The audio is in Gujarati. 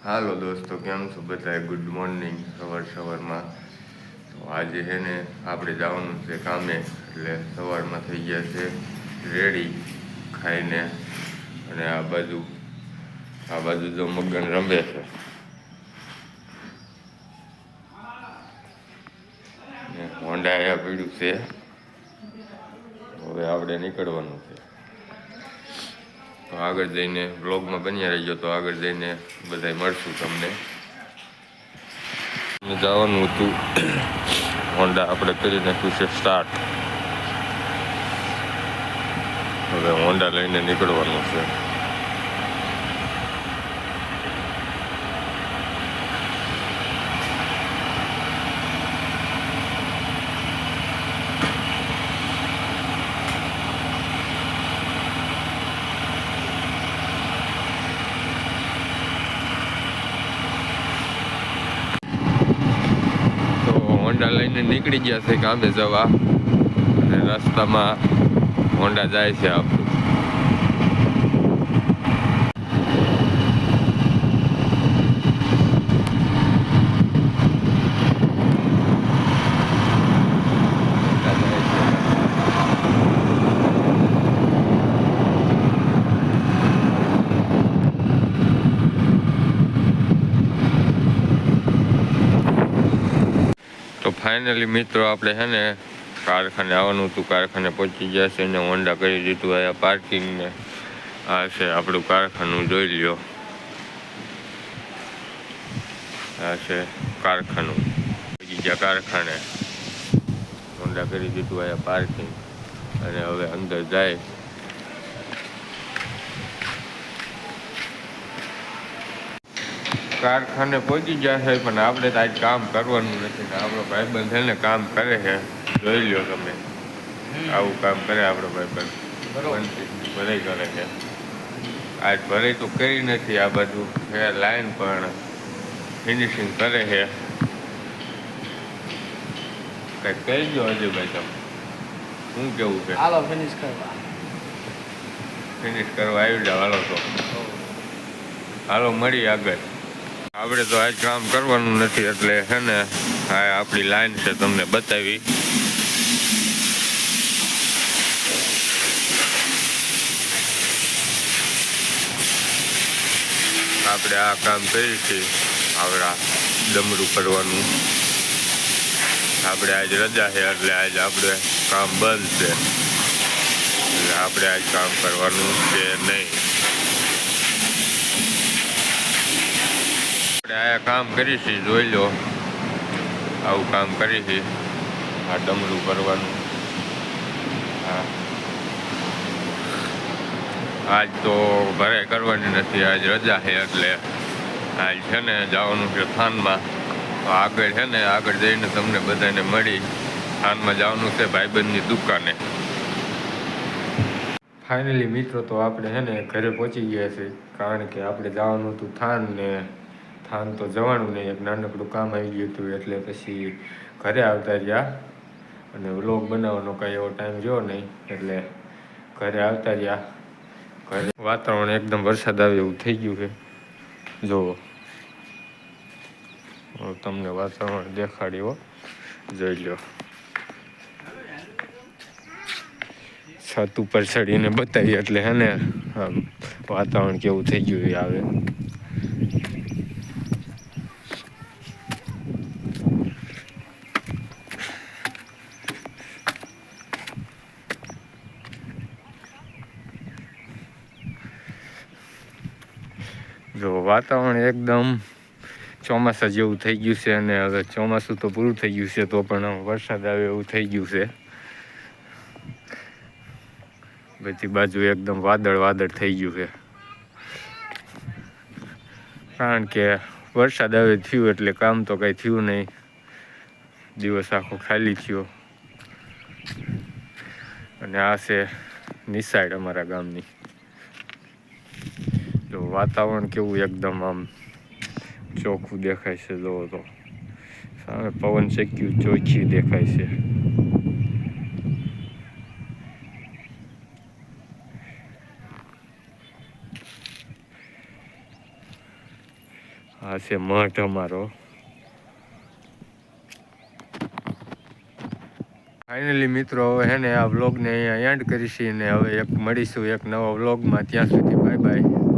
હાલો દોસ્તો, કેમ છો બધા? ગુડ મોર્નિંગ સવારમાં. તો આજે છે ને આપણે જવાનું છે કામે, એટલે સવારમાં થઈ ગયા છે રેડી ખાઈને. અને આ બાજુ જો મગન રમે છે. ને હોન્ડા અહીંયા પડ્યું છે. હવે આપણે નીકળવાનું છે. તો આગળ જઈને બ્લોગમાં બન્યા રહીજો, તો આગળ જઈને બધાય મળશું તમને. જવાનું હતું હોન્ડા આપણે કરી નાખ્યું છે સ્ટાર્ટ. હવે હોન્ડા લઈને નીકળવાનું છે. હોન્ડા લઈને નીકળી ગયા છે કામે જવા, અને રસ્તામાં હોન્ડા જાય છે આપણું. તો ફાઇનલી મિત્રો, આપણે છે ને કારખાને આવવાનું હતું, કારખાને પહોંચી ગયા છે ને હોન્ડા કરી દીધું અહીંયા પાર્કિંગને. આ છે આપણું કારખાનું, જોઈ લ્યો. આ છે કારખાનું, બીજા કારખાને હોન્ડા કરી દીધું અહીંયા પાર્કિંગ, અને હવે અંદર જાય. કારખાને પહોંચી ગયા છે, પણ આપણે તો આજ કામ કરવાનું નથી ને આપણો ભાઈબંધ છે ને કામ કરે છે. જોઈ લો તમે, આવું કામ કરે આપણો ભાઈબંધ, ભરાઈ કરે છે. આજ ભરાઈ તો કરી નથી, આ બધું છે લાઈન, પણ ફિનિશિંગ કરે છે. કંઈક કહેજો અજયભાઈ, તમે શું કેવું છે? હાલો ફિનિશ કરવા આવી જાવ. હાલો તો હાલો મળી આગળ. આપણે તો આજ કામ કરવાનું નથી, એટલે છે ને આ આપણી લાઈન છે, તમને બતાવી. આપણે આ કામ કરીએ છીએ, આવડા ડમરું કરવાનું. આપણે આજ રજા છે, એટલે આજ આપણે કામ બંધ છે, એટલે આપણે આજ કામ કરવાનું છે નહીં. આપણે આયા કામ કરીશી, જોઈ લો. આવું કામ કરીશી, આ ડમરું કરવાનું. હા, આજ તો ભરાઈ કરવાની નથી, આજ રજા છે, એટલે આજ છે ને જવાનું છે થાનમાં. તો આગળ છે ને આગળ જઈને તમને બધાને મળી. થાનમાં જવાનું છે ભાઈબંધની દુકાને. ફાઇનલી મિત્રો, તો આપણે છે ને ઘરે પહોંચી ગયા છે, કારણ કે આપણે જવાનું હતું થાન, ને થાન તો જવાનું નહીં, એક નાનકડું કામ આવી ગયું હતું, એટલે પછી ઘરે આવતા રહ્યા. અને વ્લોગ બનાવવાનો કાંઈ એવો ટાઈમ રહ્યો નહીં, એટલે ઘરે આવતા રહ્યા. ઘરે વાતાવરણ એકદમ વરસાદ આવે એવું થઈ ગયું છે. જુઓ, તમને વાતાવરણ દેખાડ્યો, જોઈ લો. છત ઉપર ચડીને બતાવીએ એટલે હે ને આમ વાતાવરણ કેવું થઈ ગયું એ આવે. જો વાતાવરણ એકદમ ચોમાસા જેવું થઈ ગયું છે, અને હવે ચોમાસું તો પૂરું થઈ ગયું છે, તો પણ વરસાદ આવે એવું થઈ ગયું છે. બધી બાજુ એકદમ વાદળ થઈ ગયું છે, કારણ કે વરસાદ આવે થયું એટલે કામ તો કંઈ થયું નહીં. દિવસ આખો ખાલી થયો. અને આ છે નિસાઈડ અમારા ગામની. જો વાતાવરણ કેવું એકદમ આમ ચોખ્ખું દેખાય છે. જોવો તો સામે પવન ચક્યું ચોખ્ખી દેખાય છે. આ છે મઠ અમારો. ફાઇનલી મિત્રો હવે હે ને આ વ્લોગને અહીંયા એન્ડ કરીશી ને હવે એક મળીશું એક નવા વ્લોગમાં. ત્યાં સુધી બાય બાય.